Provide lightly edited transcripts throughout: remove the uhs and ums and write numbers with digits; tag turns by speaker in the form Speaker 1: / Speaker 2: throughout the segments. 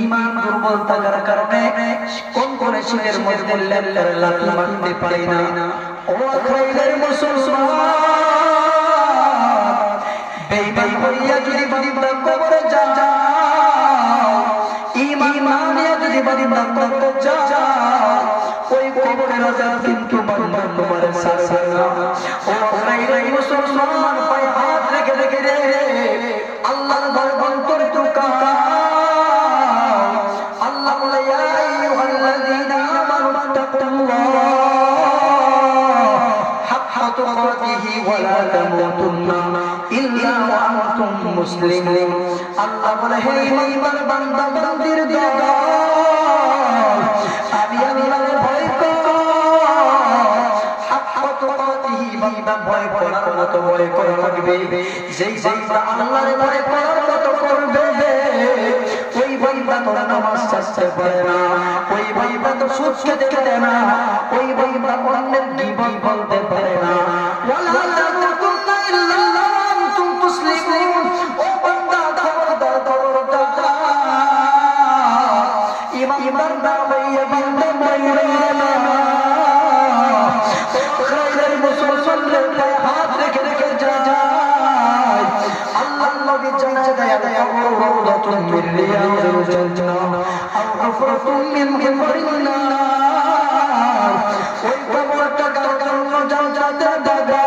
Speaker 1: ঈমান দুর্বল থাকার কারণে কোন কোন শীতের মধ্যে লাথি মারতে পারি না। ও আখরাইলের মুসলমান, বেঈমান হইয়া যদি বান্দা কবরে যাও, ঈমান না নিয়ে যদি বান্দা কবরে যাও, ওই কবরের আযাব কিন্তু বান্দা তোমার ছাড়বে না। ও আখরাইলের মুসলমান, পায়ে হাত রেখে রেখে রে আল্লাহর দরবার করে তুকা ولا تموتن إلا وأنتم مسلمون। আল্লাহ বলে, হে ঈমান বান্দা বান্দির দল, আমি আল্লাহর ভয় করো, হাক্কা তুকাতিহি, বান্দা ভয় করার মতো ভয় করা লাগবে। যেই বান্দা আল্লাহর ভয় করার মতো করবে, ওই বান্দা তো নামাজ ছাড়তে পারে না, ওই বান্দা তো সুদ খেতে পারে না, ওই বান্দা অন্যের জীবন বলতে পারে না। ওয়ালা তাকুতুন্না ইল্লা ওয়া আনতুম মুসলিমুন। ও বান্দা খবরদার খবরদার, ঈমানদার হইয়া বান্দা মরিবে না। ও খাইরের মুসলমানদের পায়ে হাত রেখে রেখে যায়। আল্লাহর নবী জানায় দেয়, রাউদাতুন মিন রিয়াদিল জান্নাহ আও হুফরাতুন মিন রিয়াদিন নার। ওই কবরটা কার জন্য জান্নাতের দাদা,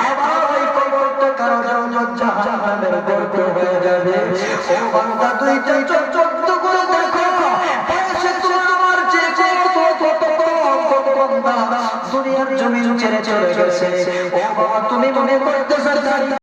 Speaker 1: আবার ওই কবরটা কার জন্য জাহান্নামের গর্ত হয়ে যাবে। ও বান্দা, দুইটা চোখ